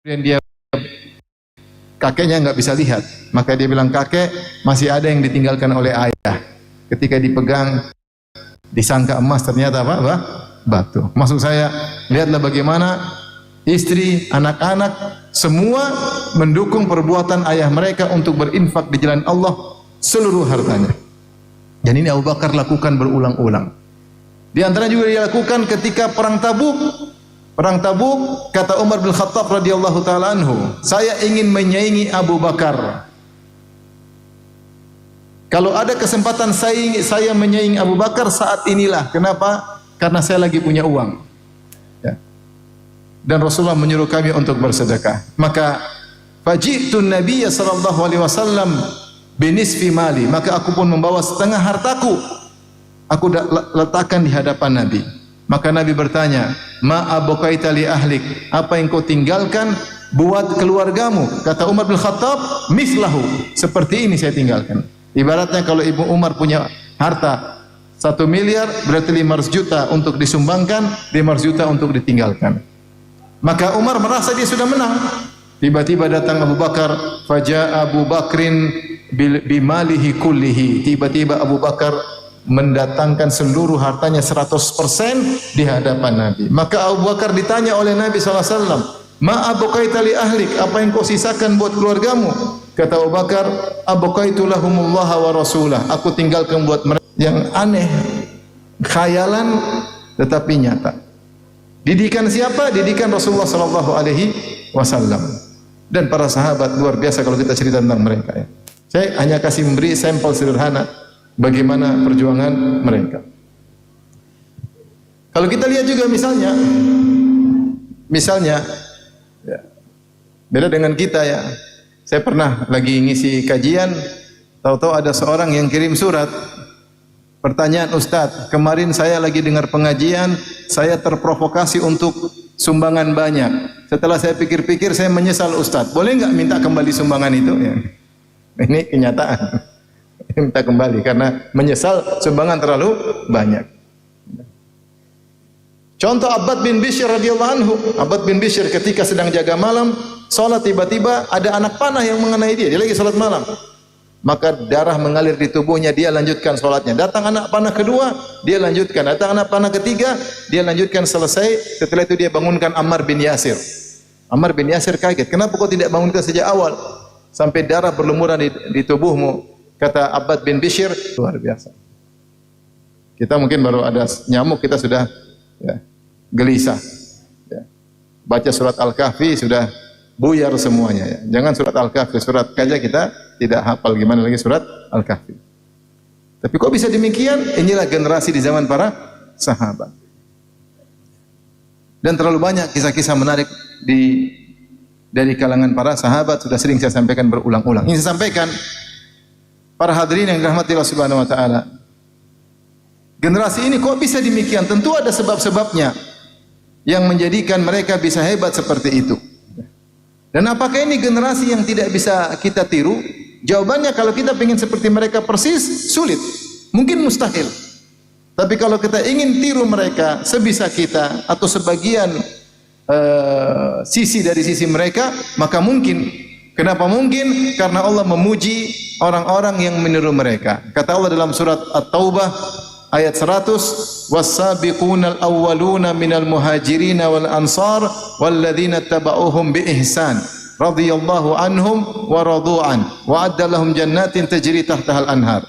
Kemudian dia kakeknya nggak bisa lihat, maka dia bilang, kakek masih ada yang ditinggalkan oleh ayah. Ketika dipegang disangka emas, ternyata apa? Batu. Maksud saya, lihatlah bagaimana istri, anak-anak semua mendukung perbuatan ayah mereka untuk berinfak di jalan Allah seluruh hartanya. Dan ini Abu Bakar lakukan berulang-ulang. Di antara juga dia lakukan ketika perang Tabuk. Perang Tabuk, kata Umar bin Khattab radhiyallahu taala anhu, saya ingin menyaingi Abu Bakar. Kalau ada kesempatan saya menyaingi Abu Bakar saat inilah. Kenapa? Karena saya lagi punya uang. Ya. Dan Rasulullah menyuruh kami untuk bersedekah. Maka faji'tun Nabiy sallallahu alaihi wasallam binisfi mali. Maka aku pun membawa setengah hartaku. Aku letakkan di hadapan Nabi. Maka Nabi bertanya, ma abqaita li ahlik? Apa yang kau tinggalkan buat keluargamu? Kata Umar bin Khattab, mislahu. Seperti ini saya tinggalkan. Ibaratnya kalau Ibu Umar punya harta 1 miliar, berarti 500 juta untuk disumbangkan, 500 juta untuk ditinggalkan. Maka Umar merasa dia sudah menang. Tiba-tiba datang Abu Bakar, faja Abu Bakrin bimalihi kullihi. Tiba-tiba Abu Bakar mendatangkan seluruh hartanya 100% di hadapan Nabi. Maka Abu Bakar ditanya oleh Nabi SAW, ma abqaita li ahlik? Apa yang kau sisakan buat keluargamu? Kata Abu Bakar, abqaitu lahumullah wa rasulah. Aku tinggalkan buat mereka. Yang aneh, khayalan tetapi nyata. Didikan siapa? Didikan Rasulullah SAW dan para sahabat. Luar biasa kalau kita cerita tentang mereka, ya. Saya hanya kasih memberi sampel sederhana bagaimana perjuangan mereka. Kalau kita lihat juga misalnya ya, beda dengan kita, ya. Saya pernah lagi ngisi kajian, tahu-tahu ada seorang yang kirim surat. Pertanyaan, Ustadz, kemarin saya lagi dengar pengajian, saya terprovokasi untuk sumbangan banyak. Setelah saya pikir-pikir, saya menyesal, Ustadz. Boleh nggak minta kembali sumbangan itu? Ya. Ini kenyataan. Minta kembali karena menyesal sumbangan terlalu banyak. Contoh Abbad bin Bishr radhiyallahu anhu. Abbad bin Bishr ketika sedang jaga malam, salat, tiba-tiba ada anak panah yang mengenai dia. Dia lagi salat malam. Maka darah mengalir di tubuhnya, dia lanjutkan salatnya. Datang anak panah kedua, dia lanjutkan. Datang anak panah ketiga, dia lanjutkan, selesai. Setelah itu dia bangunkan Ammar bin Yasir. Ammar bin Yasir kaget. Kenapa kau tidak bangunkan sejak awal? Sampai darah berlumuran di tubuhmu. Kata Abbad bin Bishr, luar biasa. Kita mungkin baru ada nyamuk, kita sudah gelisah. Ya. Baca surat Al-Kahfi sudah buyar semuanya. Ya. Jangan surat Al-Kahfi, surat saja kita tidak hafal, gimana lagi surat Al-Kahfi. Tapi kok bisa demikian? Inilah generasi di zaman para sahabat. Dan terlalu banyak kisah-kisah menarik dari kalangan para sahabat, sudah sering saya sampaikan berulang-ulang. Ini saya sampaikan, para hadirin yang dirahmati Allah Subhanahu wa taala. Generasi ini kok bisa demikian? Tentu ada sebab-sebabnya yang menjadikan mereka bisa hebat seperti itu. Dan apakah ini generasi yang tidak bisa kita tiru? Jawabannya, kalau kita ingin seperti mereka persis, sulit. Mungkin mustahil. Tapi kalau kita ingin tiru mereka sebisa kita atau sebagian sisi dari sisi mereka, maka mungkin. Kenapa mungkin? Karena Allah memuji orang-orang yang meniru mereka. Kata Allah dalam surat At-Taubah ayat 100, was-sabiqunal awwaluna minal muhajirin wal ansar walladzina tabauhum bi ihsan radhiyallahu anhum wa radu'an wa adda lahum jannatin tajri tahtahal anhar.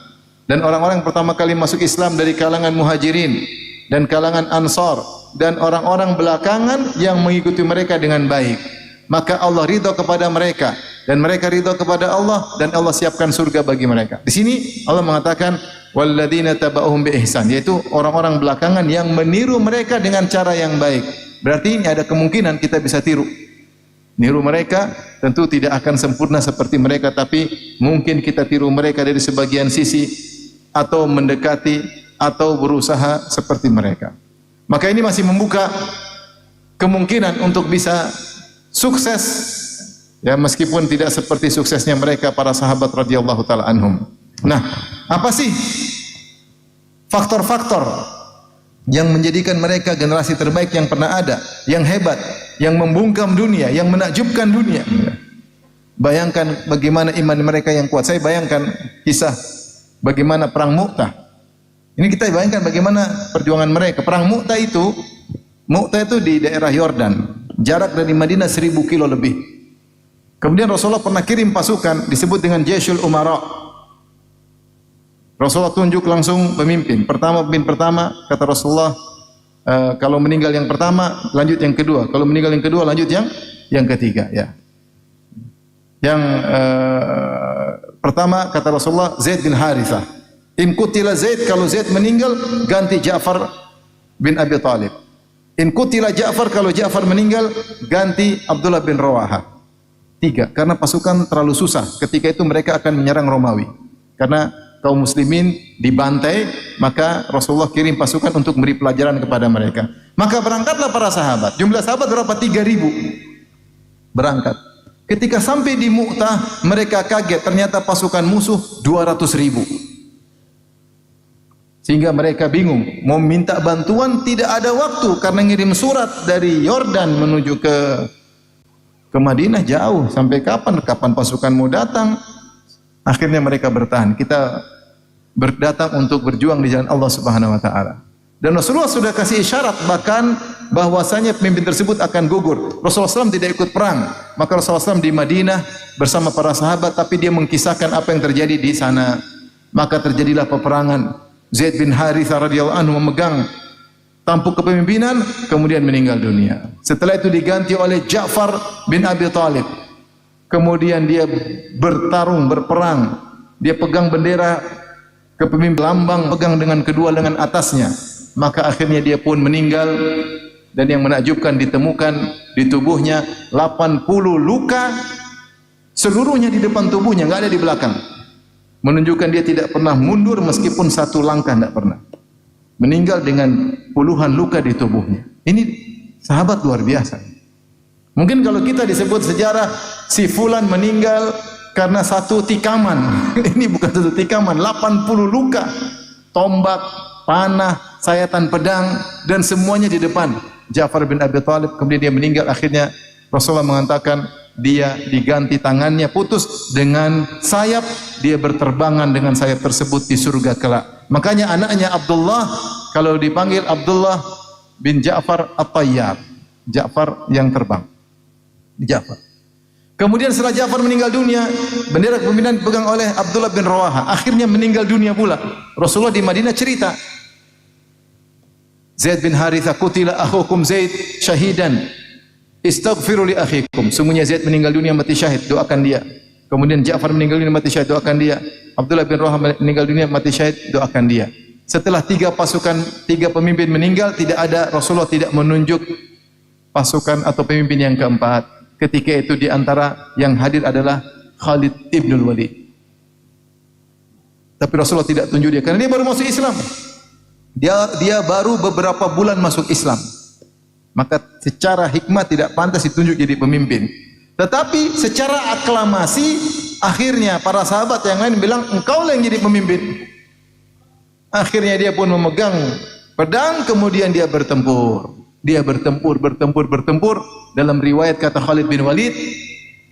Dan orang-orang pertama kali masuk Islam dari kalangan muhajirin dan kalangan ansar dan orang-orang belakangan yang mengikuti mereka dengan baik, maka Allah ridha kepada mereka dan mereka ridha kepada Allah, dan Allah siapkan surga bagi mereka. Di sini Allah mengatakan walladzina tabauhum bi ihsan, yaitu orang-orang belakangan yang meniru mereka dengan cara yang baik. Berarti ini ada kemungkinan kita bisa tiru. Niru mereka, tentu tidak akan sempurna seperti mereka, tapi mungkin kita tiru mereka dari sebagian sisi atau mendekati atau berusaha seperti mereka. Maka ini masih membuka kemungkinan untuk bisa sukses, ya, meskipun tidak seperti suksesnya mereka para sahabat radhiyallahu taala anhum. Nah, apa sih faktor-faktor yang menjadikan mereka generasi terbaik yang pernah ada, yang hebat? yang membungkam dunia, yang menakjubkan dunia. Bayangkan bagaimana iman mereka yang kuat. Saya bayangkan kisah bagaimana perang Mu'tah. Ini kita bayangkan bagaimana perjuangan mereka. Perang Mu'tah itu di daerah Yordan. Jarak dari Madinah 1000 kilo lebih. Kemudian Rasulullah pernah kirim pasukan disebut dengan Jaisyul Umara. Rasulullah tunjuk langsung pemimpin. Pemimpin pertama kata Rasulullah, kalau meninggal yang pertama, lanjut yang kedua. Kalau meninggal yang kedua, lanjut yang ketiga. Ya. Yang pertama kata Rasulullah, Zaid bin Harithah. In qutila Zaid, kalau Zaid meninggal, ganti Ja'far bin Abi Thalib. In qutila Ja'far, kalau Ja'far meninggal, ganti Abdullah bin Rawaha. 3, karena pasukan terlalu susah. Ketika itu mereka akan menyerang Romawi. Karena kaum muslimin dibantai, maka Rasulullah kirim pasukan untuk beri pelajaran kepada mereka. Maka berangkatlah para sahabat. Jumlah sahabat berapa? 3.000. Berangkat. Ketika sampai di Mu'tah, mereka kaget. Ternyata pasukan musuh 200.000. Sehingga mereka bingung. Mau minta bantuan tidak ada waktu. Karena ngirim surat dari Yordan menuju ke Madinah jauh. Sampai kapan? Kapan pasukan mau datang? Akhirnya mereka bertahan. Kita berdatang untuk berjuang di jalan Allah Subhanahu wa taala. Dan Rasulullah sudah kasih isyarat bahkan bahwasanya pemimpin tersebut akan gugur. Rasulullah SAW tidak ikut perang. Maka Rasulullah SAW di Madinah bersama para sahabat, tapi dia mengkisahkan apa yang terjadi di sana. Maka terjadilah peperangan. Zaid bin Harithah radhiyallahu anhu memegang tampuk kepemimpinan, kemudian meninggal dunia. Setelah itu diganti oleh Ja'far bin Abi Thalib. Kemudian dia bertarung, berperang. Dia pegang bendera kepemimpinan, lambang pegang dengan kedua lengan atasnya. Maka akhirnya dia pun meninggal, dan yang menakjubkan ditemukan di tubuhnya 80 luka, seluruhnya di depan tubuhnya, enggak ada di belakang. Menunjukkan dia tidak pernah mundur meskipun satu langkah, tidak pernah. Meninggal dengan puluhan luka di tubuhnya. Ini sahabat luar biasa. Mungkin kalau kita disebut sejarah, si fulan meninggal karena satu tikaman. Ini bukan satu tikaman, 80 luka. Tombak, panah, sayatan pedang, dan semuanya di depan Ja'far bin Abi Thalib. Kemudian dia meninggal. Akhirnya Rasulullah mengatakan dia diganti tangannya putus dengan sayap. Dia berterbangan dengan sayap tersebut di surga kelak. Makanya anaknya Abdullah kalau dipanggil Abdullah bin Ja'far At-Tayyar. Ja'far yang terbang. Ja'far. Kemudian setelah Ja'far meninggal dunia, bendera kepemimpinan dipegang oleh Abdullah bin Rawaha. Akhirnya meninggal dunia pula. Rasulullah di Madinah cerita, Zaid bin Harithah qutila akhukum Zaid syahidan. Istaghfiru li akhikum. Sungguhnya Zaid meninggal dunia mati syahid, doakan dia. Kemudian Ja'far meninggal dunia mati syahid, doakan dia. Abdullah bin Rawaha meninggal dunia mati syahid, doakan dia. Setelah 3 pemimpin meninggal, tidak ada, Rasulullah tidak menunjuk pasukan atau pemimpin yang keempat. Ketika itu di antara yang hadir adalah Khalid ibnul Walid. Tapi Rasulullah tidak tunjuk dia karena dia baru masuk Islam. Dia baru beberapa bulan masuk Islam. Maka secara hikmah tidak pantas ditunjuk jadi pemimpin. Tetapi secara aklamasi akhirnya para sahabat yang lain bilang engkau lah yang jadi pemimpin. Akhirnya dia pun memegang pedang, kemudian dia bertempur. Dia bertempur. Dalam riwayat kata Khalid bin Walid,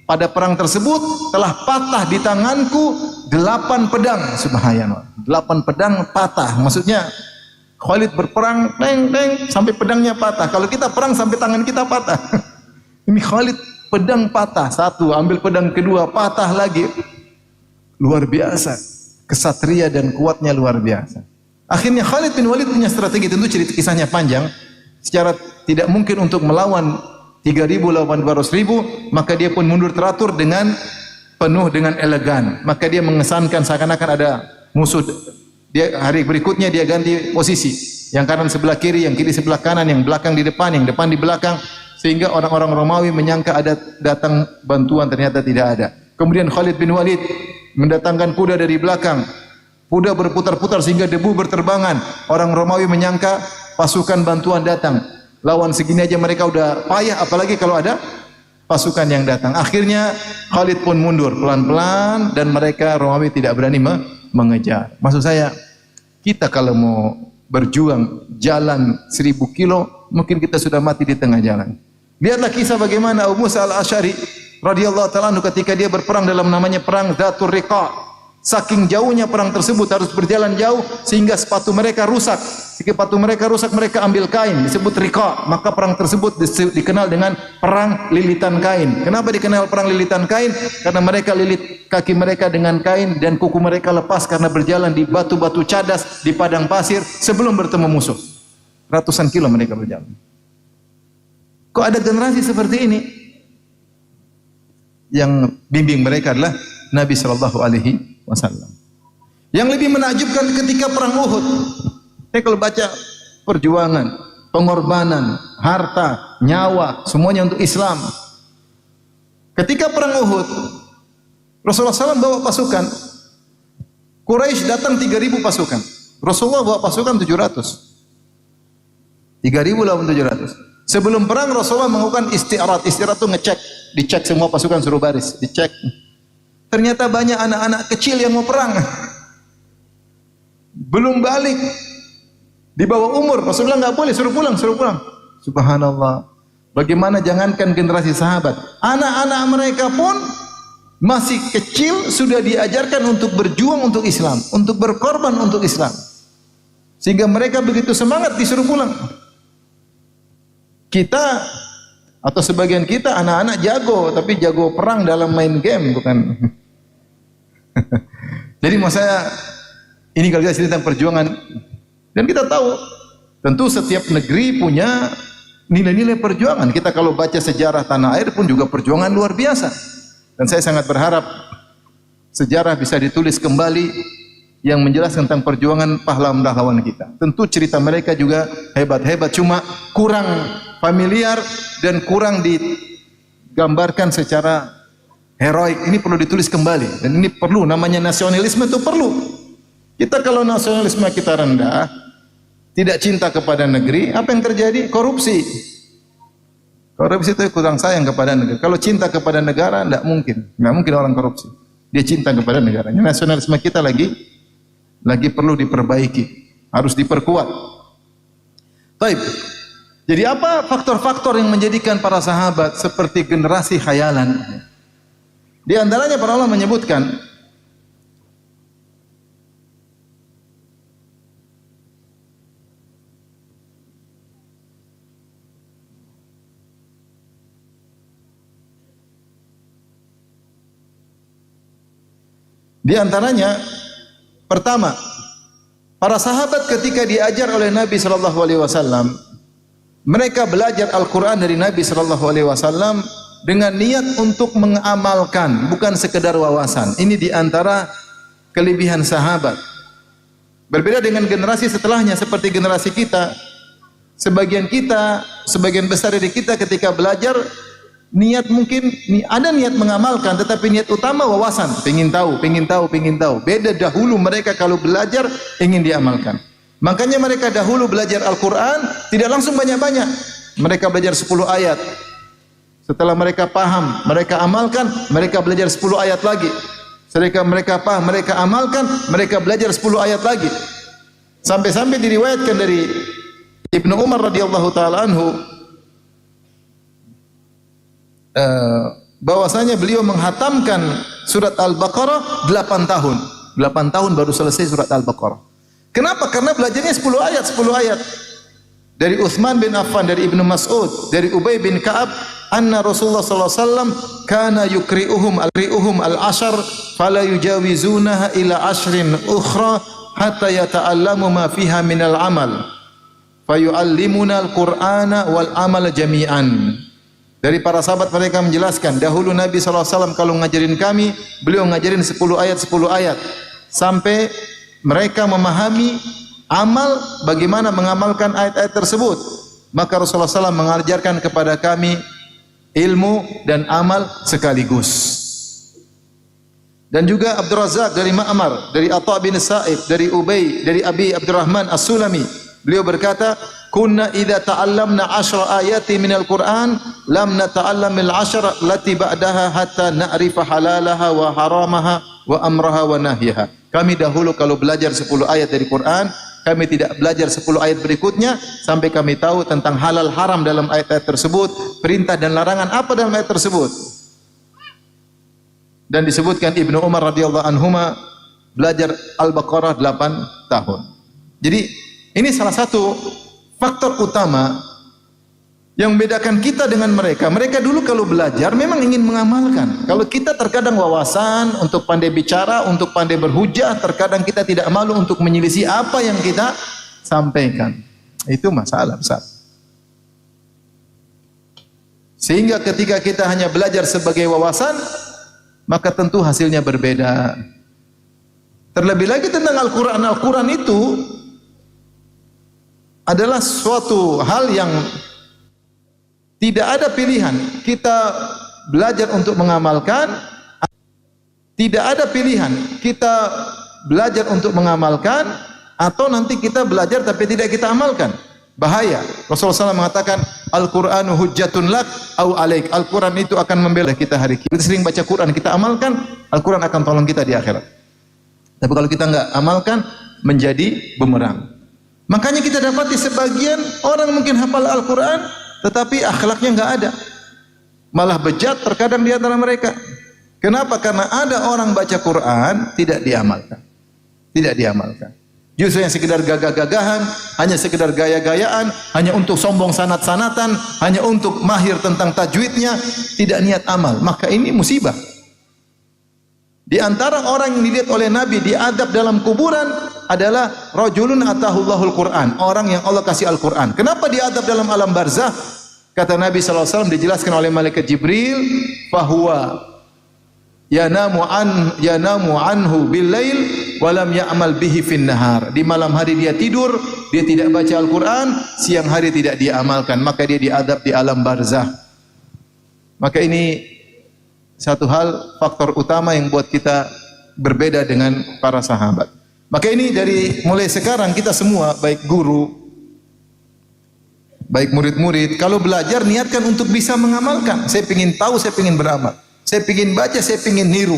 pada perang tersebut telah patah di tanganku 8 pedang. Subhanallah. 8 pedang patah. Maksudnya Khalid berperang, sampai pedangnya patah. Kalau kita perang sampai tangan kita patah. Ini Khalid pedang patah, 1, ambil pedang kedua, patah lagi. Luar biasa. Kesatria dan kuatnya luar biasa. Akhirnya Khalid bin Walid punya strategi, tentu cerita kisahnya panjang. Secara tidak mungkin untuk melawan 3.000 lawan 200.000, maka dia pun mundur teratur dengan penuh dengan elegan. Maka dia mengesankan seakan-akan ada musuh. Dia hari berikutnya dia ganti posisi. Yang kanan sebelah kiri, yang kiri sebelah kanan, yang belakang di depan, yang depan di belakang, sehingga orang-orang Romawi menyangka ada datang bantuan, ternyata tidak ada. Kemudian Khalid bin Walid mendatangkan kuda dari belakang. Kuda berputar-putar sehingga debu berterbangan. Orang Romawi menyangka pasukan bantuan datang. Lawan segini aja mereka udah payah, apalagi kalau ada pasukan yang datang. Akhirnya Khalid pun mundur pelan-pelan dan mereka Romawi tidak berani mengejar. Maksud saya, kita kalau mau berjuang jalan 1000 kilo, mungkin kita sudah mati di tengah jalan. Lihatlah kisah bagaimana Abu Musa al-Asy'ari radhiyallahu ta'ala anhu ketika dia berperang dalam namanya perang Dzatur Riqa. Saking jauhnya perang tersebut harus berjalan jauh sehingga sepatu mereka rusak. Jika sepatu mereka rusak, mereka ambil kain disebut riqa. Maka perang tersebut dikenal dengan perang lilitan kain. Kenapa dikenal perang lilitan kain? Karena mereka lilit kaki mereka dengan kain dan kuku mereka lepas karena berjalan di batu-batu cadas di padang pasir sebelum bertemu musuh. Ratusan kilo mereka berjalan. Kok ada generasi seperti ini? Yang bimbing mereka adalah Nabi sallallahu alaihi wasallam. Yang lebih menakjubkan ketika perang Uhud. Saya kalau baca perjuangan, pengorbanan, harta, nyawa, semuanya untuk Islam. Ketika perang Uhud, Rasulullah SAW bawa pasukan. Quraisy datang 3.000 pasukan. Rasulullah bawa pasukan 700. 3.000 lawan 700. Sebelum perang Rasulullah melakukan isti'arat. Isti'arat itu ngecek, dicek semua pasukan suruh baris, dicek. Ternyata banyak anak-anak kecil yang mau perang. Belum balik. Di bawah umur. Rasulullah enggak boleh, suruh pulang, suruh pulang. Subhanallah. Bagaimana jangankan generasi sahabat. Anak-anak mereka pun masih kecil sudah diajarkan untuk berjuang untuk Islam, untuk berkorban untuk Islam. Sehingga mereka begitu semangat disuruh pulang. Kita atau sebagian kita anak-anak jago, tapi jago perang dalam main game, bukan. Jadi maksud saya ini kalau kita cerita tentang perjuangan dan kita tahu tentu setiap negeri punya nilai-nilai perjuangan. Kita kalau baca sejarah tanah air pun juga perjuangan luar biasa. Dan saya sangat berharap sejarah bisa ditulis kembali yang menjelaskan tentang perjuangan pahlawan-pahlawan kita. Tentu cerita mereka juga hebat-hebat, cuma kurang familiar dan kurang digambarkan secara heroik. Ini perlu ditulis kembali dan ini perlu, namanya nasionalisme itu perlu. Kita kalau nasionalisme kita rendah, tidak cinta kepada negeri, apa yang terjadi? Korupsi. Korupsi itu kurang sayang kepada negara. Kalau cinta kepada negara, enggak mungkin orang korupsi. Dia cinta kepada negaranya. Nasionalisme kita lagi perlu diperbaiki, harus diperkuat. Baik. Jadi apa faktor-faktor yang menjadikan para sahabat seperti generasi khayalan? Di antaranya para ulama menyebutkan pertama, para sahabat ketika diajar oleh Nabi sallallahu alaihi wasallam, mereka belajar Al-Qur'an dari Nabi sallallahu alaihi wasallam dengan niat untuk mengamalkan, bukan sekedar wawasan. Ini di antara kelebihan sahabat. Berbeda dengan generasi setelahnya seperti generasi kita. Sebagian besar dari kita ketika belajar niat mungkin ada niat mengamalkan, tetapi niat utama wawasan, pengin tahu. Beda dahulu mereka kalau belajar ingin diamalkan. Makanya mereka dahulu belajar Al-Quran tidak langsung banyak-banyak. Mereka belajar 10 ayat. Setelah mereka paham, mereka amalkan, mereka belajar 10 ayat lagi. Setelah mereka paham, mereka amalkan, mereka belajar 10 ayat lagi. Sampai-sampai diriwayatkan dari Ibnu Umar radhiyallahu taala anhu bahwasanya beliau menghatamkan surat Al-Baqarah 8 tahun. 8 tahun baru selesai surat Al-Baqarah. Kenapa? Karena belajarnya 10 ayat. Dari Utsman bin Affan, dari Ibnu Mas'ud, dari Ubay bin Ka'ab, anna Rasulullah sallallahu alaihi wasallam kana yukri'uhum al-ashar fala yujawizunaha ila ashrin ukhra hatta yata'allamu ma fiha min al-amal. Fayu'allimuna al-Qur'ana wal amal jami'an. Dari para sahabat mereka menjelaskan, dahulu Nabi SAW kalau ngajarin kami, beliau ngajarin 10 ayat. Sampai mereka memahami amal, bagaimana mengamalkan ayat-ayat tersebut. Maka Rasulullah SAW mengajarkan kepada kami ilmu dan amal sekaligus. Dan juga Abdul Razak dari Ma'mar, dari Atha bin Sa'ib, dari Ubay, dari Abi Abdurrahman As-Sulami. Beliau berkata, kunna idza ta'allamna 10 ayati minal Qur'an lam nata'allamil 10 lati ba'daha hatta na'rifa halalaha wa haramaha wa amraha wa nahyaha. Kami dahulu kalau belajar 10 ayat dari Quran kami tidak belajar 10 ayat berikutnya sampai kami tahu tentang halal haram dalam ayat-ayat tersebut, perintah dan larangan apa dalam ayat tersebut. Dan disebutkan Ibnu Umar radhiyallahu anhuma belajar Al-Baqarah 8 tahun. Jadi ini salah satu faktor utama yang membedakan kita dengan mereka. Mereka dulu kalau belajar memang ingin mengamalkan. Kalau kita terkadang wawasan untuk pandai bicara, untuk pandai berhujah, terkadang kita tidak malu untuk menyelisih apa yang kita sampaikan. Itu masalah besar. Sehingga ketika kita hanya belajar sebagai wawasan, maka tentu hasilnya berbeda. Terlebih lagi tentang Al-Quran. Al-Quran itu adalah suatu hal yang tidak ada pilihan. Kita belajar untuk mengamalkan. Tidak ada pilihan. Kita belajar untuk mengamalkan atau nanti kita belajar tapi tidak kita amalkan. Bahaya. Rasulullah SAW mengatakan Al-Qur'anu hujjatun lak au alaik. Al-Quran itu akan membela kita hari kiamat. Kita sering baca Quran, kita amalkan, Al-Quran akan tolong kita di akhirat. Tapi kalau kita enggak amalkan, menjadi bumerang. Makanya kita dapati sebagian orang mungkin hafal Al-Quran, tetapi akhlaknya enggak ada. Malah bejat terkadang di antara mereka. Kenapa? Karena ada orang baca Quran tidak diamalkan. Tidak diamalkan. Justru yang sekedar gagah-gagahan, hanya sekedar gaya-gayaan, hanya untuk sombong sanat-sanatan, hanya untuk mahir tentang tajwidnya, tidak niat amal. Maka ini musibah. Di antara orang yang dilihat oleh Nabi diadab dalam kuburan adalah rajulun atahullahul Quran, orang yang Allah kasih Al-Quran. Kenapa diadab dalam alam barzah? Kata Nabi SAW dijelaskan oleh malaikat Jibril, fahuwa yanamu anhu bil lail walam ya'mal bihi fin nahar. Di malam hari dia tidur, dia tidak baca Al-Quran, siang hari tidak dia amalkan, maka dia diadab di alam barzah. Maka ini satu hal, faktor utama yang buat kita berbeda dengan para sahabat. Maka ini dari mulai sekarang kita semua, baik guru, baik murid-murid, kalau belajar niatkan untuk bisa mengamalkan. Saya ingin tahu, saya ingin beramal. Saya ingin baca, saya ingin niru.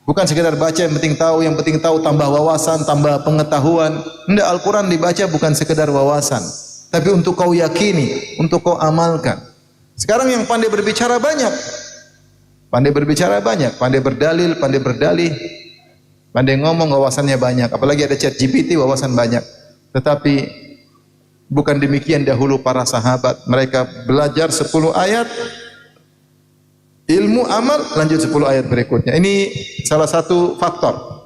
Bukan sekedar baca, yang penting tahu tambah wawasan, tambah pengetahuan. Tidak, Al-Quran dibaca bukan sekedar wawasan, tapi untuk kau yakini, untuk kau amalkan. Sekarang yang pandai berbicara banyak. Pandai berbicara banyak, pandai berdalil, pandai berdalih, pandai ngomong, wawasannya banyak. Apalagi ada chat GPT, wawasan banyak. Tetapi bukan demikian dahulu para sahabat. Mereka belajar 10 ayat, ilmu amal, lanjut 10 ayat berikutnya. Ini salah satu faktor.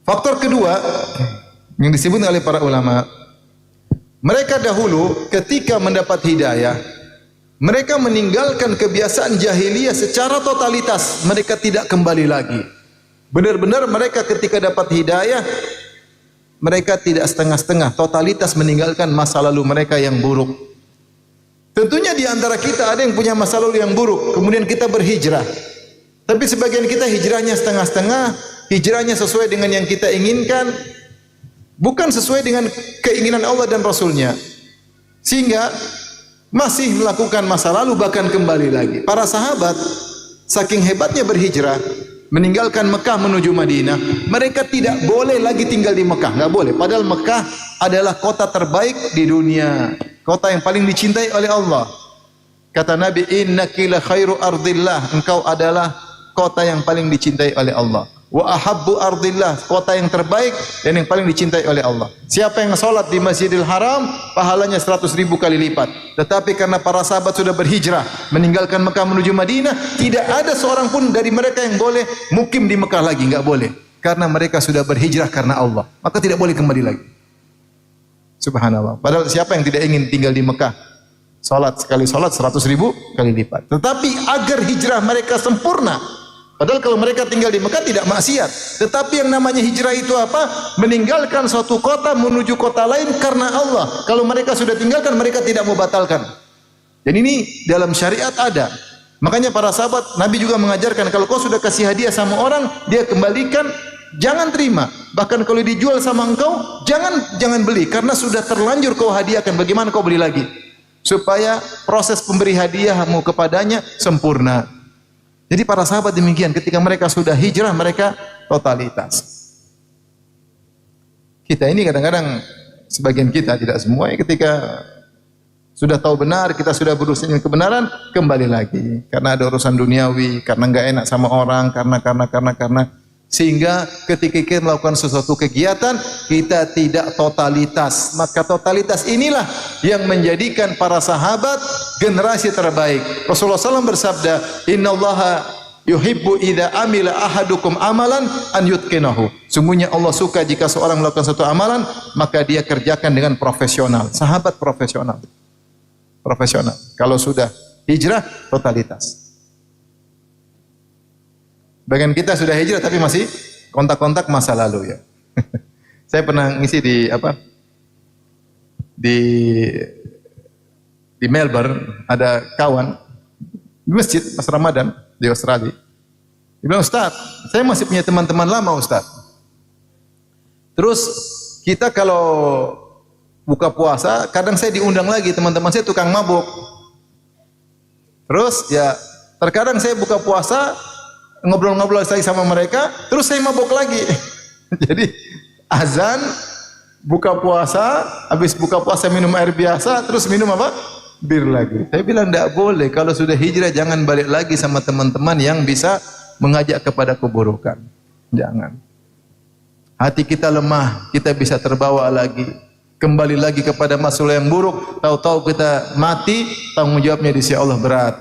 Faktor kedua yang disebut oleh para ulama, mereka dahulu ketika mendapat hidayah, mereka meninggalkan kebiasaan jahiliyah secara totalitas. Mereka tidak kembali lagi. Benar-benar mereka ketika dapat hidayah, mereka tidak setengah-setengah, totalitas meninggalkan masa lalu mereka yang buruk. Tentunya di antara kita ada yang punya masa lalu yang buruk, kemudian kita berhijrah. Tapi sebagian kita hijrahnya setengah-setengah, hijrahnya sesuai dengan yang kita inginkan, bukan sesuai dengan keinginan Allah dan Rasulnya. Sehingga masih melakukan masa lalu, bahkan kembali lagi. Para sahabat saking hebatnya berhijrah, meninggalkan Mekah menuju Madinah, mereka tidak boleh lagi tinggal di Mekah, enggak boleh. Padahal Mekah adalah kota terbaik di dunia, kota yang paling dicintai oleh Allah. Kata Nabi, innaki la khairu ardillah, engkau adalah kota yang paling dicintai oleh Allah. Wa ahabbu ardillah, kota yang terbaik dan yang paling dicintai oleh Allah. Siapa yang salat di Masjidil Haram, pahalanya 100.000 kali lipat. Tetapi karena para sahabat sudah berhijrah, meninggalkan Mekah menuju Madinah, tidak ada seorang pun dari mereka yang boleh mukim di Mekah lagi, enggak boleh. Karena mereka sudah berhijrah karena Allah, maka tidak boleh kembali lagi. Subhanallah. Padahal siapa yang tidak ingin tinggal di Mekah? Salat sekali salat 100.000 kali lipat. Tetapi agar hijrah mereka sempurna, padahal kalau mereka tinggal di Mekah tidak maksiat. Tetapi yang namanya hijrah itu apa? Meninggalkan suatu kota menuju kota lain karena Allah. Kalau mereka sudah tinggalkan, mereka tidak mau batalkan. Dan ini dalam syariat ada. Makanya para sahabat, Nabi juga mengajarkan, kalau kau sudah kasih hadiah sama orang, dia kembalikan, jangan terima. Bahkan kalau dijual sama engkau, jangan beli. Karena sudah terlanjur kau hadiahkan, bagaimana kau beli lagi? Supaya proses pemberi hadiahmu kepadanya sempurna. Jadi para sahabat demikian, ketika mereka sudah hijrah, mereka totalitas. Kita ini kadang-kadang sebagian kita, tidak semua, ketika sudah tahu benar, kita sudah berusaha dengan kebenaran, kembali lagi. Karena ada urusan duniawi, karena enggak enak sama orang, karena. Sehingga ketika kita melakukan sesuatu kegiatan, kita tidak totalitas. Maka totalitas inilah yang menjadikan para sahabat generasi terbaik. Rasulullah SAW bersabda, Innallaha yuhibbu idza amila ahadukum amalan an yutqinahu. Sungguhnya Allah suka jika seorang melakukan satu amalan, maka dia kerjakan dengan profesional. Sahabat profesional. Profesional. Kalau sudah hijrah, totalitas. Bagian kita sudah hijrah tapi masih kontak-kontak masa lalu ya. Saya pernah ngisi di di Melbourne, ada kawan di masjid pas Ramadan di Australia. Dia bilang, Ustaz, saya masih punya teman-teman lama Ustaz. Terus kita kalau buka puasa, kadang saya diundang lagi, teman-teman saya tukang mabuk. Terus ya terkadang saya buka puasa, ngobrol-ngobrol lagi sama mereka, terus saya mabuk lagi. Jadi azan, buka puasa, habis buka puasa minum air biasa, terus minum apa? Bir lagi. Saya bilang tidak boleh, kalau sudah hijrah jangan balik lagi sama teman-teman yang bisa mengajak kepada keburukan. Jangan. Hati kita lemah, kita bisa terbawa lagi. Kembali lagi kepada masalah yang buruk, tahu-tahu kita mati, tanggung jawabnya di sisi Allah berat.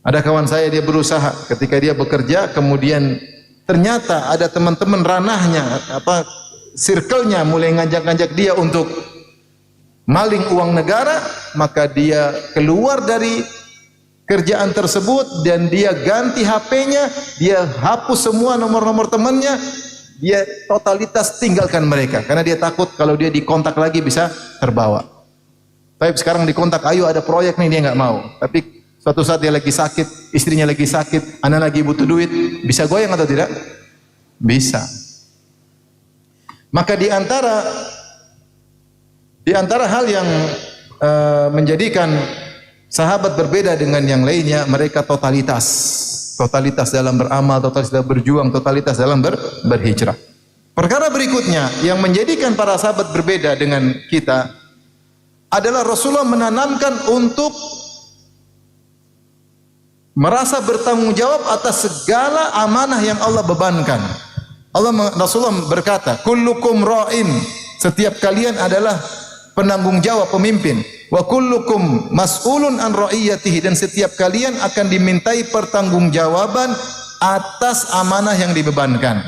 Ada kawan saya, dia berusaha ketika dia bekerja, kemudian ternyata ada teman-teman ranahnya, circle-nya mulai ngajak-ngajak dia untuk maling uang negara, maka dia keluar dari kerjaan tersebut dan dia ganti HP-nya, dia hapus semua nomor-nomor temannya, dia totalitas tinggalkan mereka karena dia takut kalau dia dikontak lagi bisa terbawa. Tapi sekarang dikontak, ayo ada proyek nih, dia nggak mau. Tapi suatu saat dia lagi sakit, istrinya lagi sakit, anak lagi butuh duit, bisa goyang atau tidak? Bisa. Maka di antara hal yang menjadikan sahabat berbeda dengan yang lainnya, mereka totalitas dalam beramal, totalitas dalam berjuang, totalitas dalam berhijrah. Perkara berikutnya yang menjadikan para sahabat berbeda dengan kita adalah Rasulullah menanamkan untuk merasa bertanggung jawab atas segala amanah yang Allah bebankan. Rasulullah berkata, kullukum ra'in, setiap kalian adalah penanggung jawab, pemimpin. Wa kullukum mas'ulun an ra'iyatihi, dan setiap kalian akan dimintai pertanggungjawaban atas amanah yang dibebankan.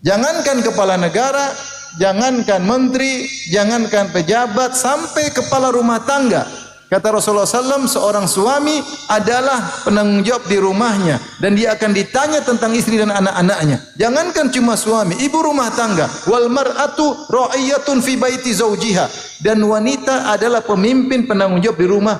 Jangankan kepala negara, jangankan menteri, jangankan pejabat, sampai kepala rumah tangga. Kata Rasulullah SAW, seorang suami adalah penanggung jawab di rumahnya dan dia akan ditanya tentang istri dan anak-anaknya. Jangankan cuma suami, ibu rumah tangga. Wal mar'atu ra'iyatun fi baiti zawjiha, dan wanita adalah pemimpin penanggung jawab di rumah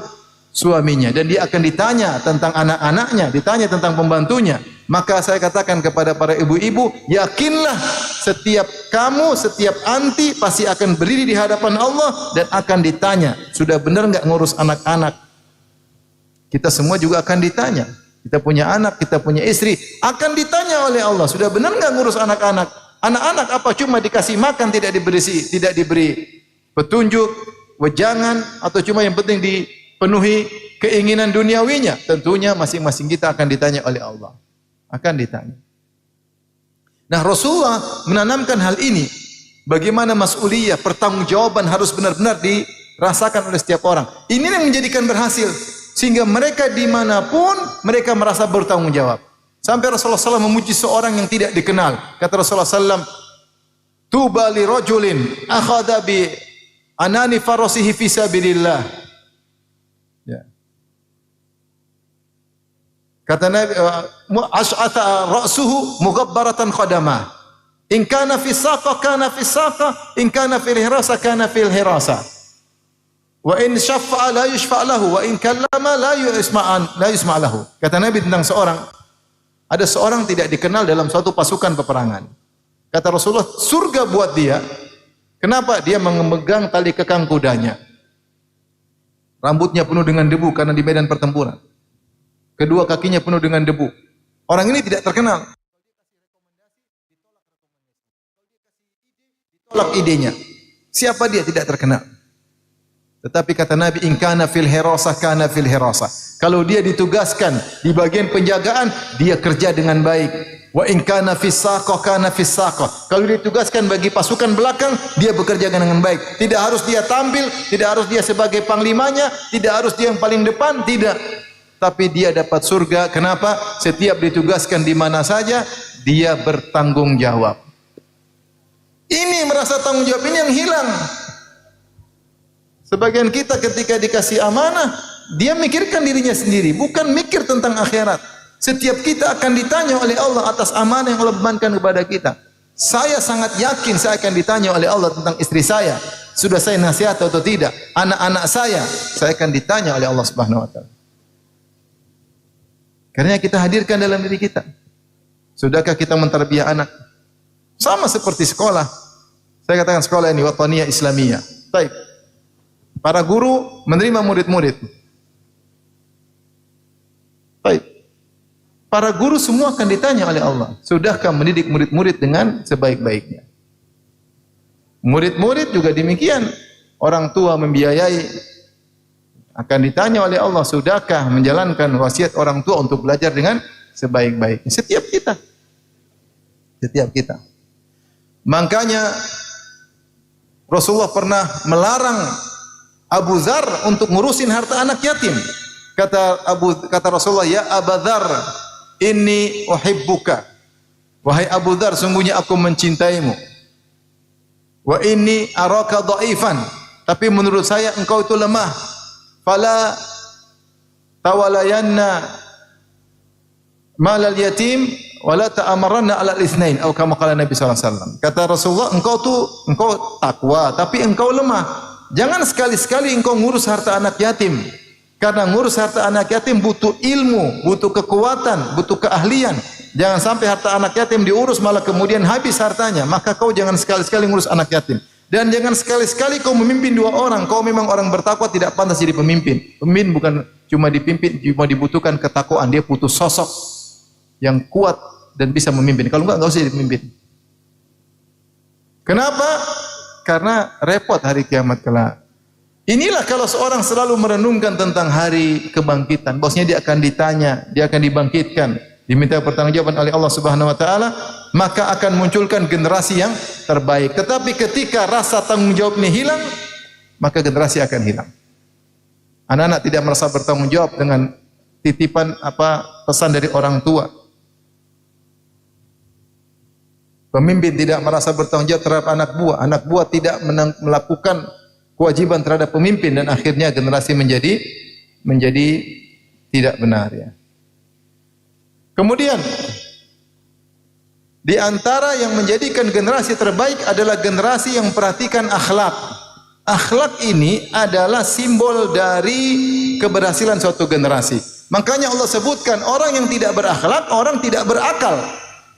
suaminya dan dia akan ditanya tentang anak-anaknya, ditanya tentang pembantunya. Maka saya katakan kepada para ibu-ibu, yakinlah setiap kamu, setiap anti pasti akan berdiri di hadapan Allah dan akan ditanya, sudah benar enggak ngurus anak-anak? Kita semua juga akan ditanya. Kita punya anak, kita punya istri, akan ditanya oleh Allah, sudah benar enggak ngurus anak-anak? Anak-anak apa cuma dikasih makan, tidak diberi petunjuk, wejangan, atau cuma yang penting dipenuhi keinginan duniawinya? Tentunya masing-masing kita akan ditanya oleh Allah. Akan ditanya. Nah, Rasulullah menanamkan hal ini. Bagaimana mas'uliyah, pertanggungjawaban harus benar-benar dirasakan oleh setiap orang. Ini yang menjadikan berhasil. Sehingga mereka dimanapun, mereka merasa bertanggung jawab. Sampai Rasulullah SAW memuji seorang yang tidak dikenal. Kata Rasulullah SAW, Tuba li rajulin akhadha bi anani farasihi fi sabilillah. Ya. Kata Nabi, ash'atha ra'suhu mughabbaratan qadamah. In kana fi saqa kana fi saqa, in kana fil hirasa kana fil hirasa. Wa in syaffa'a la yushfa' lahu wa in kallama la yusma' lahu. Kata Nabi tentang ada seorang tidak dikenal dalam suatu pasukan peperangan. Kata Rasulullah, surga buat dia. Kenapa? Dia memegang tali kekang kudanya. Rambutnya penuh dengan debu karena di medan pertempuran. Kedua kakinya penuh dengan debu. Orang ini tidak terkenal. tolak idenya. Siapa dia tidak terkenal. Tetapi kata Nabi, in kana fil hirasah kana fil hirasah. Kalau dia ditugaskan di bagian penjagaan, dia kerja dengan baik. Wa in kana fis saqah kana fis saqah. Kalau ditugaskan bagi pasukan belakang, dia bekerja dengan baik. Tidak harus dia tampil, tidak harus dia sebagai panglimanya, tidak harus dia yang paling depan, tidak. Tapi dia dapat surga. Kenapa? Setiap ditugaskan di mana saja, dia bertanggung jawab. Ini merasa tanggung jawab ini yang hilang. Sebagian kita ketika dikasih amanah, dia mikirkan dirinya sendiri, bukan mikir tentang akhirat. Setiap kita akan ditanya oleh Allah atas amanah yang Allah bebankan kepada kita. Saya sangat yakin saya akan ditanya oleh Allah tentang istri saya. Sudah saya nasihat atau tidak? Anak-anak saya akan ditanya oleh Allah Subhanahu wa taala. Karena kita hadirkan dalam diri kita. Sudahkah kita menterbiah anak? Sama seperti sekolah. Saya katakan sekolah ini wataniyah Islamiyah. Baik. Para guru menerima murid-murid. Baik. Para guru semua akan ditanya oleh Allah. Sudahkah mendidik murid-murid dengan sebaik-baiknya? Murid-murid juga demikian. Orang tua membiayai. Akan ditanya oleh Allah. Sudahkah menjalankan wasiat orang tua untuk belajar dengan sebaik-baiknya? Setiap kita. Setiap kita. Makanya Rasulullah pernah melarang Abu Dzar untuk ngurusin harta anak yatim. Kata Rasulullah, ya Abu Dzar, inni uhibbuka. Wahai Abu Dzar, sungguhnya aku mencintaimu. Wa inni araka dhaifan. Tapi menurut saya engkau itu lemah. Fala tawalayanna malal yatim wala ta'amaranna 'ala al-itsnain atau kama qala Nabi sallallahu alaihi wasallam. Kata Rasulullah, engkau takwa tapi engkau lemah. Jangan sekali-sekali engkau ngurus harta anak yatim. Karena ngurus harta anak yatim butuh ilmu, butuh kekuatan, butuh keahlian. Jangan sampai harta anak yatim diurus malah kemudian habis hartanya. Maka kau jangan sekali-sekali ngurus anak yatim. Dan jangan sekali-sekali kau memimpin dua orang. Kau memang orang bertakwa, tidak pantas jadi pemimpin. Pemimpin bukan cuma dipimpin, cuma dibutuhkan ketakwaan. Dia butuh sosok yang kuat dan bisa memimpin. Kalau enggak usah jadi pemimpin. Kenapa? Karena repot hari kiamat kelak. Inilah kalau seorang selalu merenungkan tentang hari kebangkitan, bosnya dia akan ditanya, dia akan dibangkitkan, diminta pertanggungjawaban oleh Allah Subhanahu wa taala, maka akan munculkan generasi yang terbaik. Tetapi ketika rasa tanggung jawab ini hilang, maka generasi akan hilang. Anak-anak tidak merasa bertanggung jawab dengan titipan pesan dari orang tua. Pemimpin tidak merasa bertanggung jawab terhadap anak buah tidak melakukan kewajiban terhadap pemimpin dan akhirnya generasi menjadi tidak benar ya. Kemudian di antara yang menjadikan generasi terbaik adalah generasi yang memperhatikan akhlak. Akhlak ini adalah simbol dari keberhasilan suatu generasi. Makanya Allah sebutkan orang yang tidak berakhlak, orang tidak berakal.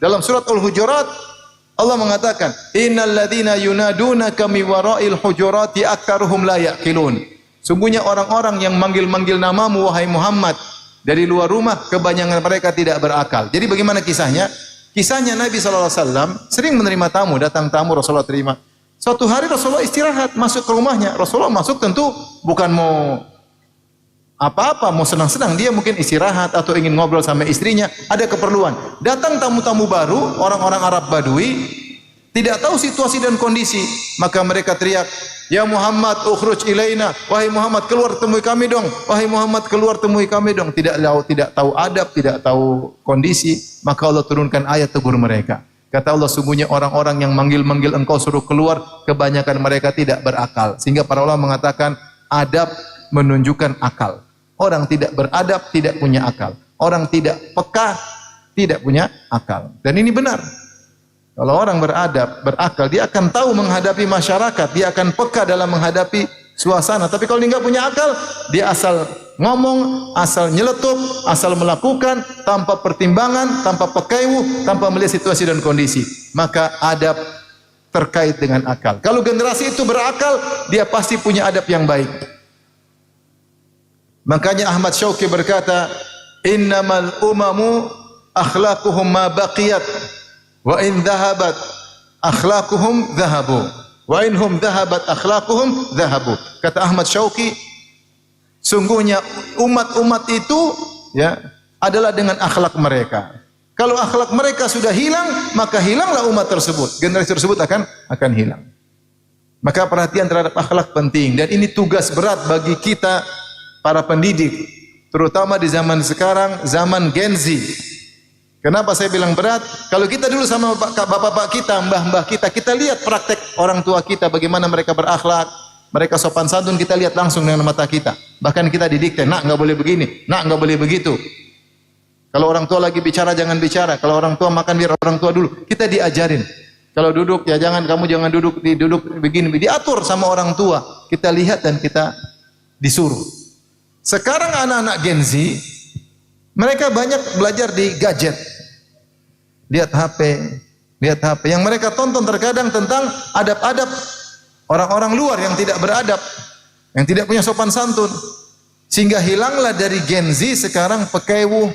Dalam surat Al-Hujurat Allah mengatakan, innal ladzina yunadunaka min wara'il hujurati aktsaruhum la yaqilun. Sungguhnya orang-orang yang manggil-manggil namamu wahai Muhammad dari luar rumah, kebanyakan mereka tidak berakal. Jadi bagaimana kisahnya? Kisahnya Nabi sallallahu alaihi wasallam sering menerima tamu, datang tamu Rasulullah terima. Suatu hari Rasulullah istirahat, masuk ke rumahnya. Rasulullah masuk tentu bukan mau apa-apa, mau senang-senang, dia mungkin istirahat atau ingin ngobrol sama istrinya, ada keperluan. Datang tamu-tamu baru, orang-orang Arab Badui, tidak tahu situasi dan kondisi, maka mereka teriak, "Ya Muhammad, ukhruj ilaina." Wahai Muhammad, keluar temui kami dong. Wahai Muhammad, keluar temui kami dong. Tidak tahu adab, tidak tahu kondisi, maka Allah turunkan ayat tegur mereka. Kata Allah, sungguhnya orang-orang yang manggil-manggil engkau suruh keluar, kebanyakan mereka tidak berakal. Sehingga para ulama mengatakan adab menunjukkan akal. Orang tidak beradab tidak punya akal. Orang tidak peka tidak punya akal. Dan ini benar. Kalau orang beradab, berakal, dia akan tahu menghadapi masyarakat, dia akan peka dalam menghadapi suasana. Tapi kalau dia enggak punya akal, dia asal ngomong, asal nyeletuk, asal melakukan tanpa pertimbangan, tanpa pekeuh, tanpa melihat situasi dan kondisi. Maka adab terkait dengan akal. Kalau generasi itu berakal, dia pasti punya adab yang baik. Makanya Ahmad Syauqi berkata, innamal umamu akhlaquhum ma baqiyat wa in dhahabat akhlaquhum dhahabu. Wa inhum dhahabat akhlaquhum dhahabu. Kata Ahmad Syauqi, sungguhnya umat-umat itu ya adalah dengan akhlak mereka. Kalau akhlak mereka sudah hilang, maka hilanglah umat tersebut. Generasi tersebut akan hilang. Maka perhatian terhadap akhlak penting, dan ini tugas berat bagi kita para pendidik, terutama di zaman sekarang, zaman Gen Z. Kenapa saya bilang berat? Kalau kita dulu sama bapak-bapak kita, mbah-mbah kita, kita lihat praktek orang tua kita bagaimana mereka berakhlak, mereka sopan santun, kita lihat langsung dengan mata kita. Bahkan kita didikte, nak enggak boleh begini, nak enggak boleh begitu. Kalau orang tua lagi bicara jangan bicara, kalau orang tua makan biar orang tua dulu. Kita diajarin. Kalau duduk ya kamu jangan duduk begini, diatur sama orang tua. Kita lihat dan kita disuruh. Sekarang anak-anak Gen Z mereka banyak belajar di gadget. Lihat HP. Yang mereka tonton terkadang tentang adab-adab orang-orang luar yang tidak beradab, yang tidak punya sopan santun. Sehingga hilanglah dari Gen Z sekarang pekewuh,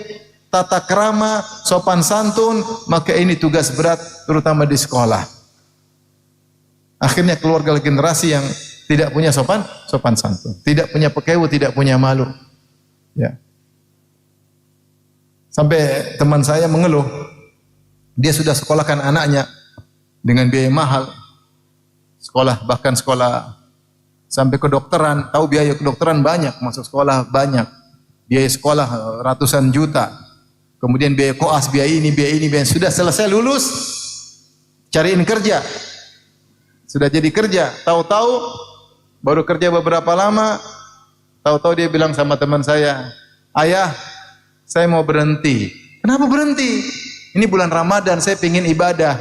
tata krama, sopan santun. Maka ini tugas berat terutama di sekolah. Akhirnya keluarga generasi yang tidak punya sopan santun, tidak punya pekewuh, tidak punya malu. Ya. Sampai teman saya mengeluh, dia sudah sekolahkan anaknya dengan biaya mahal. Bahkan sekolah sampai kedokteran, tahu biaya kedokteran banyak, masuk sekolah banyak. Biaya sekolah ratusan juta. Kemudian biaya koas, biaya ini. Sudah selesai lulus, cariin kerja. Sudah jadi kerja, tahu-tahu baru kerja beberapa lama, tahu-tahu dia bilang sama teman saya, "Ayah, saya mau berhenti." "Kenapa berhenti?" "Ini bulan Ramadan, saya ingin ibadah."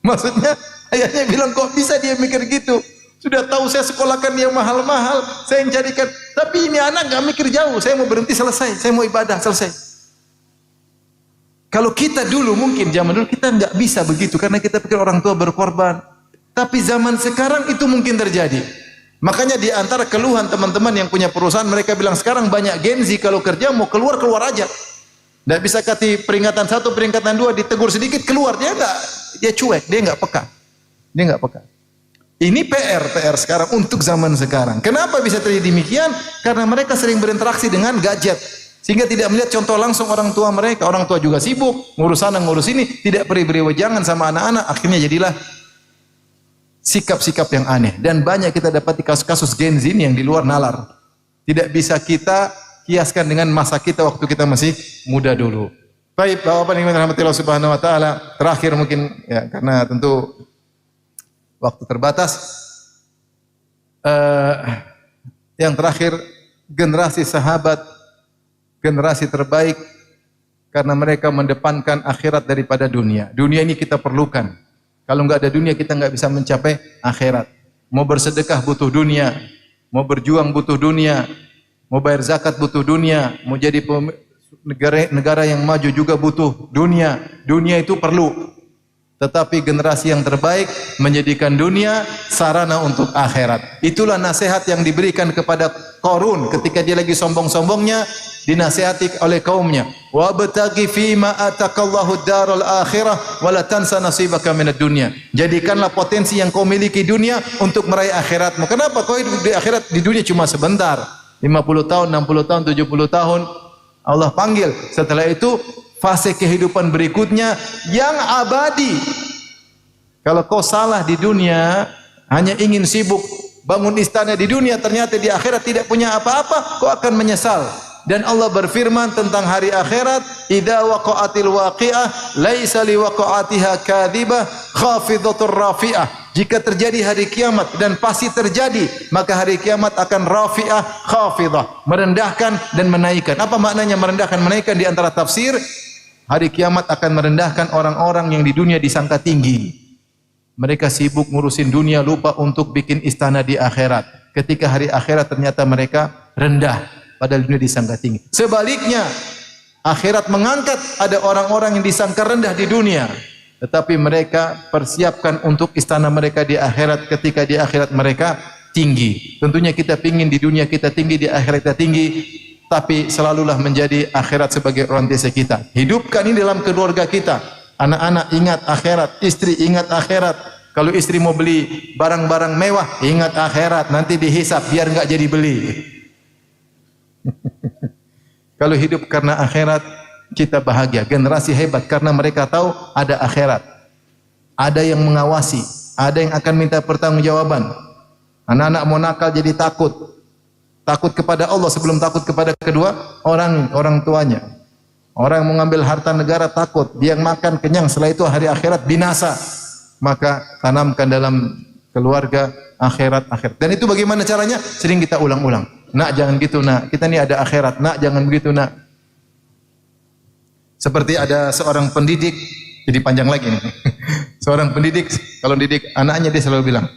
Maksudnya ayahnya bilang, kok bisa dia mikir gitu? Sudah tahu saya sekolahkan dia mahal-mahal, saya yang carikan. Tapi ini anak gak mikir jauh, saya mau berhenti selesai, saya mau ibadah selesai. Kalau kita dulu mungkin zaman dulu kita nggak bisa begitu karena kita pikir orang tua berkorban. Tapi zaman sekarang itu mungkin terjadi. Makanya di antara keluhan teman-teman yang punya perusahaan, mereka bilang sekarang banyak Gen Z kalau kerja mau keluar aja. Tidak bisa kasih peringatan 1, peringatan 2, ditegur sedikit keluar, dia cuek, dia nggak peka. Ini PR sekarang untuk zaman sekarang. Kenapa bisa terjadi demikian? Karena mereka sering berinteraksi dengan gadget. Sehingga tidak melihat contoh langsung orang tua mereka. Orang tua juga sibuk, ngurus sana, ngurus ini, tidak beri wejangan sama anak-anak. Akhirnya jadilah sikap-sikap yang aneh. Dan banyak kita dapati kasus-kasus Gen Z yang di luar nalar. Tidak bisa kita kiaskan dengan masa kita waktu kita masih muda dulu. Baik, Bapak-bapak yang dirahmati Allah Subhanahu wa taala, terakhir mungkin ya karena tentu waktu terbatas. Yang terakhir, generasi sahabat, generasi terbaik karena mereka mendepankan akhirat daripada dunia. Dunia ini kita perlukan. Kalau enggak ada dunia kita enggak bisa mencapai akhirat. Mau bersedekah butuh dunia, mau berjuang butuh dunia, mau bayar zakat butuh dunia, mau jadi negara yang maju juga butuh dunia. Dunia itu perlu. Tetapi generasi yang terbaik menjadikan dunia sarana untuk akhirat. Itulah nasihat yang diberikan kepada Qarun ketika dia lagi sombong-sombongnya, dinasihati oleh kaumnya. Wabtaghi fima atakallahu daral akhirah wa la tansa nasibaka minad dunya. Jadikanlah potensi yang kau miliki dunia untuk meraih akhiratmu. Kenapa kau hidup di akhirat, di dunia cuma sebentar? 50 tahun, 60 tahun, 70 tahun Allah panggil. Setelah itu fase kehidupan berikutnya yang abadi. Kalau kau salah di dunia, hanya ingin sibuk bangun istana di dunia, ternyata di akhirat tidak punya apa-apa, kau akan menyesal. Dan Allah berfirman tentang hari akhirat, "Idza waqa'atil waqi'ah laisa liwaqa'atiha kadhibah khafidatur rafi'ah." Jika terjadi hari kiamat, dan pasti terjadi, maka hari kiamat akan rafi'ah khafidah, merendahkan dan menaikkan. Apa maknanya merendahkan menaikkan? Di antara tafsir, hari kiamat akan merendahkan orang-orang yang di dunia disangka tinggi. Mereka sibuk ngurusin dunia, lupa untuk bikin istana di akhirat. Ketika hari akhirat ternyata mereka rendah, padahal dunia disangka tinggi. Sebaliknya, akhirat mengangkat ada orang-orang yang disangka rendah di dunia, tetapi mereka persiapkan untuk istana mereka di akhirat ketika di akhirat mereka tinggi. Tentunya kita pingin di dunia kita tinggi, di akhirat kita tinggi, tapi selalulah menjadi akhirat sebagai orientasi kita. Hidupkan ini dalam keluarga kita. Anak-anak ingat akhirat, istri ingat akhirat, Kalau istri mau beli barang-barang mewah, ingat akhirat, nanti dihisap biar enggak jadi beli. Kalau hidup karena akhirat, kita bahagia. Generasi hebat karena mereka tahu ada akhirat. Ada yang mengawasi, ada yang akan minta pertanggungjawaban. Anak-anak mau nakal jadi takut. Takut kepada Allah sebelum takut kepada kedua orang tuanya. Orang yang mengambil harta negara takut, dia makan kenyang, setelah itu hari akhirat binasa. Maka tanamkan dalam keluarga akhirat. Dan itu bagaimana caranya? Sering kita ulang-ulang. Nak, jangan gitu nak, kita ini ada akhirat. Nak, jangan begitu nak. Seperti ada seorang pendidik, jadi panjang lagi nih. Seorang pendidik, kalau didik anaknya dia selalu bilang,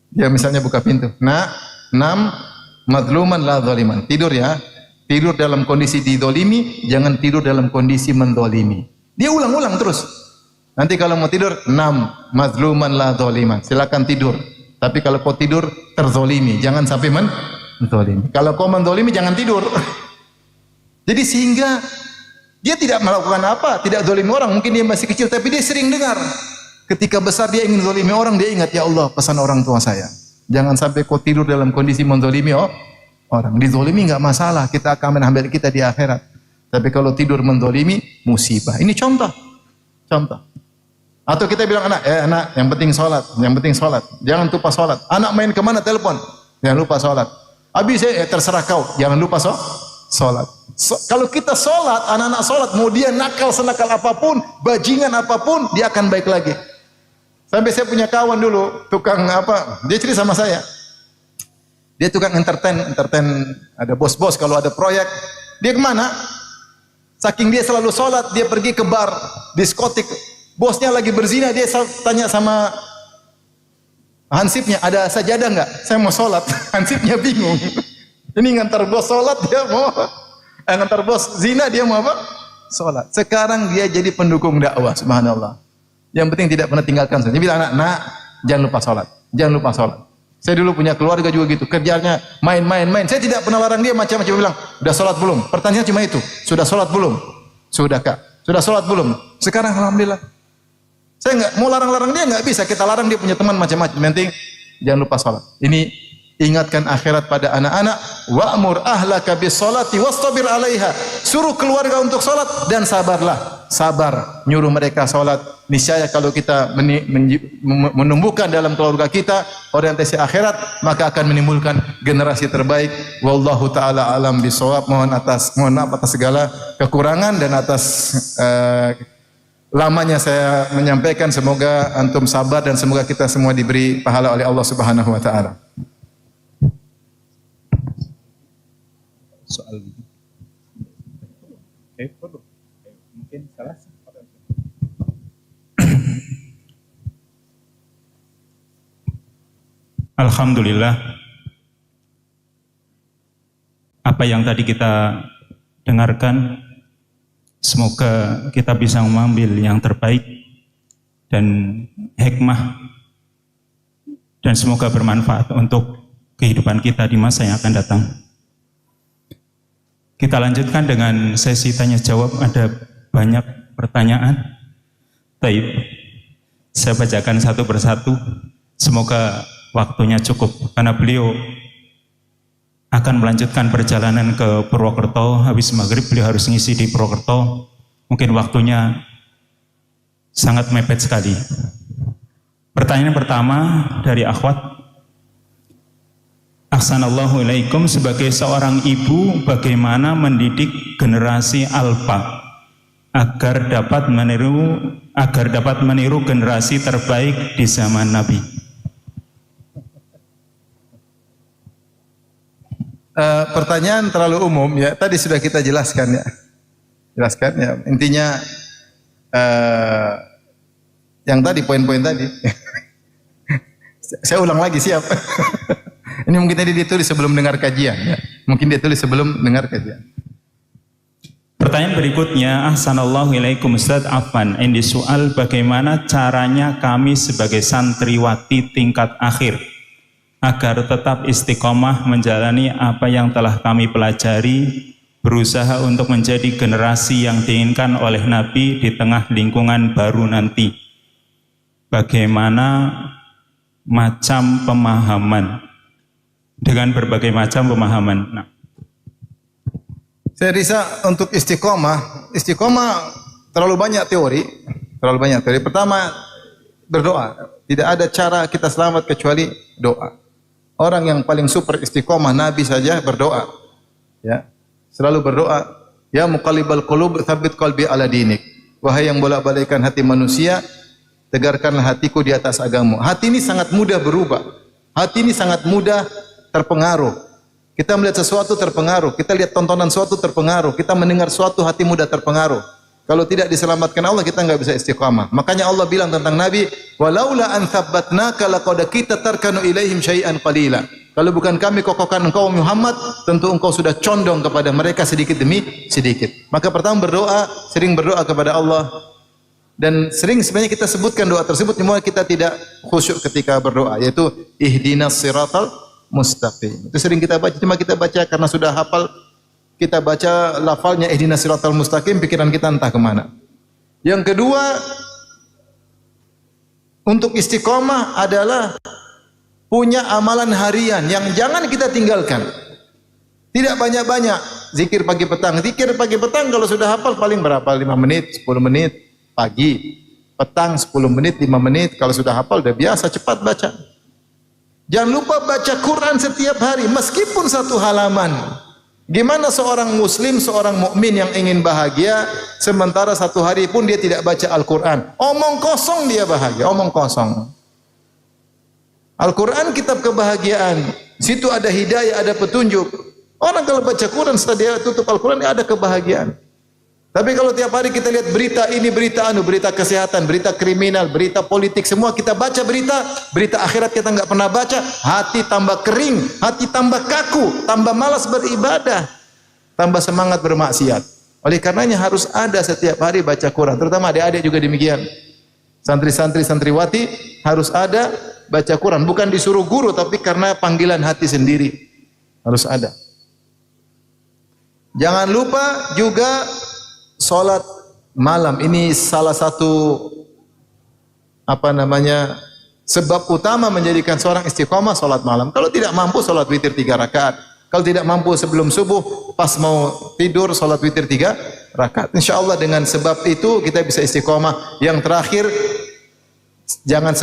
dia misalnya buka pintu, nak, nam, madluman la zaliman. Tidur ya, tidur dalam kondisi didolimi, jangan tidur dalam kondisi mendolimi. Dia ulang-ulang terus. Nanti kalau mau tidur, nam, mazluman la zaliman. Silakan tidur. Tapi kalau kau tidur terzolimi, jangan sampai mendolimi. Kalau kau mendolimi, jangan tidur. Jadi sehingga dia tidak melakukan apa, tidak zolimi orang. Mungkin dia masih kecil, tapi dia sering dengar. Ketika besar dia ingin zolimi orang, dia ingat, ya Allah, pesan orang tua saya. Jangan sampai kau tidur dalam kondisi mendolimi orang. Dizolimi enggak masalah, kita akan menambil kita di akhirat. Tapi kalau tidur mendolimi, musibah. Ini contoh. Atau kita bilang anak, anak, yang penting sholat. Jangan lupa sholat. Anak main kemana? Telepon. Jangan lupa sholat. Habis terserah kau. Jangan lupa sholat. Kalau kita sholat, anak-anak sholat, mau dia nakal senakal apapun, bajingan apapun, dia akan baik lagi. Sampai saya punya kawan dulu, tukang apa? Dia cerita sama saya. Dia tukang entertain. Ada bos-bos kalau ada proyek. Dia kemana? Saking dia selalu sholat, dia pergi ke bar, diskotik. Bosnya lagi berzina, dia tanya sama hansipnya, ada sajadah enggak? Saya mau sholat. Hansipnya bingung. Ini ngantar bos sholat, dia mau ngantar bos zina, dia mau apa? Sholat. Sekarang dia jadi pendukung dakwah, subhanallah. Yang penting tidak pernah tinggalkan. Dia bilang, nak, jangan lupa sholat. Jangan lupa sholat. Saya dulu punya keluarga juga gitu, kerjanya main. Saya tidak pernah larang dia macam-macam. Bilang, udah sholat belum? Pertanyaan cuma itu. Sudah sholat belum? Sudah kak. Sudah sholat belum? Sekarang alhamdulillah. Saya nggak mau larang-larang dia, nggak bisa. Kita larang dia punya teman macam-macam. Penting jangan lupa sholat. Ini ingatkan akhirat pada anak-anak. Wa'mur ahlaka bis sholati wastabir 'alaiha. Suruh keluarga untuk sholat dan sabarlah. Sabar, nyuruh mereka sholat. Niscaya kalau kita menumbuhkan dalam keluarga kita orientasi akhirat, maka akan menimbulkan generasi terbaik. Wallahu taala alam bisawab. Mohon maaf atas segala kekurangan dan atas lamanya saya menyampaikan. Semoga antum sabar dan semoga kita semua diberi pahala oleh Allah Subhanahu wa taala. Soal mungkin salah. Alhamdulillah, apa yang tadi kita dengarkan, semoga kita bisa mengambil yang terbaik dan hikmah, dan semoga bermanfaat untuk kehidupan kita di masa yang akan datang. Kita lanjutkan dengan sesi tanya jawab. Ada banyak pertanyaan. Taib, saya bacakan satu persatu. Semoga waktunya cukup, karena beliau akan melanjutkan perjalanan ke Purwokerto. Habis maghrib beliau harus ngisi di Purwokerto. Mungkin waktunya sangat mepet sekali. Pertanyaan pertama dari akhwat. Ahsanallahu ilaikum, sebagai seorang ibu, bagaimana mendidik generasi alfa agar dapat meniru generasi terbaik di zaman Nabi? Pertanyaan terlalu umum ya. Tadi sudah kita jelaskan ya. Intinya yang tadi poin-poin tadi. Saya ulang lagi, siap. Ini mungkin tadi dia tulis sebelum dengar kajian ya. Pertanyaan berikutnya, ahsanallahu ilaikum Ustaz Afwan, ini soal bagaimana caranya kami sebagai santriwati tingkat akhir agar tetap istiqomah menjalani apa yang telah kami pelajari, berusaha untuk menjadi generasi yang diinginkan oleh Nabi di tengah lingkungan baru nanti. bagaimana macam pemahaman, dengan berbagai macam pemahaman. Nah, saya rasa untuk istiqomah terlalu banyak teori. Pertama, berdoa. Tidak ada cara kita selamat kecuali doa. Orang yang paling super istiqomah Nabi saja berdoa. Ya. Selalu berdoa, ya muqallibal qulub tsabbit qalbi ala dinik. Wahai yang bolak-balikkan hati manusia, tegarkanlah hatiku di atas agamamu. Hati ini sangat mudah berubah. Hati ini sangat mudah terpengaruh. Kita melihat sesuatu terpengaruh, kita lihat tontonan sesuatu terpengaruh, kita mendengar sesuatu hati mudah terpengaruh. Kalau tidak diselamatkan Allah, kita enggak bisa istiqamah. Makanya Allah bilang tentang Nabi, walaula an tsabbatnaka laqad kita tarkanu ilaihim syai'an qalila. Kalau bukan kami kokohkan engkau Muhammad, tentu engkau sudah condong kepada mereka sedikit demi sedikit. Maka pertama berdoa, sering berdoa kepada Allah. Dan sering sebenarnya kita sebutkan doa tersebut, namun kita tidak khusyuk ketika berdoa, yaitu ihdinas siratal mustaqim. Itu sering kita baca, cuma kita baca karena sudah hafal. Kita baca lafalnya ihdinas siratal mustaqim, pikiran kita entah kemana. Yang kedua, untuk istiqomah adalah punya amalan harian yang jangan kita tinggalkan. Tidak banyak-banyak zikir pagi petang. Zikir pagi petang kalau sudah hafal paling berapa? 5 menit, 10 menit pagi. Petang 10 menit, 5 menit. Kalau sudah hafal udah biasa, cepat baca. Jangan lupa baca Quran setiap hari meskipun 1 halaman. Gimana seorang muslim, seorang mukmin yang ingin bahagia sementara 1 hari pun dia tidak baca Al-Quran? Omong kosong dia bahagia, omong kosong. Al-Quran kitab kebahagiaan. Situ ada hidayah, ada petunjuk. Orang kalau baca Quran setelah dia tutup Al-Quran, dia ada kebahagiaan. Tapi kalau tiap hari kita lihat berita ini, berita anu, berita kesehatan, berita kriminal, berita politik, semua kita baca berita akhirat kita enggak pernah baca, hati tambah kering, hati tambah kaku, tambah malas beribadah, tambah semangat bermaksiat. Oleh karenanya harus ada setiap hari baca Quran, terutama adik-adik juga demikian. Santri-santri, santriwati harus ada baca Quran, bukan disuruh guru tapi karena panggilan hati sendiri. Harus ada. Jangan lupa juga salat malam. Ini salah satu sebab utama menjadikan seorang istiqomah salat malam. Kalau tidak mampu salat witir 3 rakaat. Kalau tidak mampu sebelum subuh pas mau tidur salat witir 3 rakaat. Insyaallah dengan sebab itu kita bisa istiqomah. Yang terakhir, jangan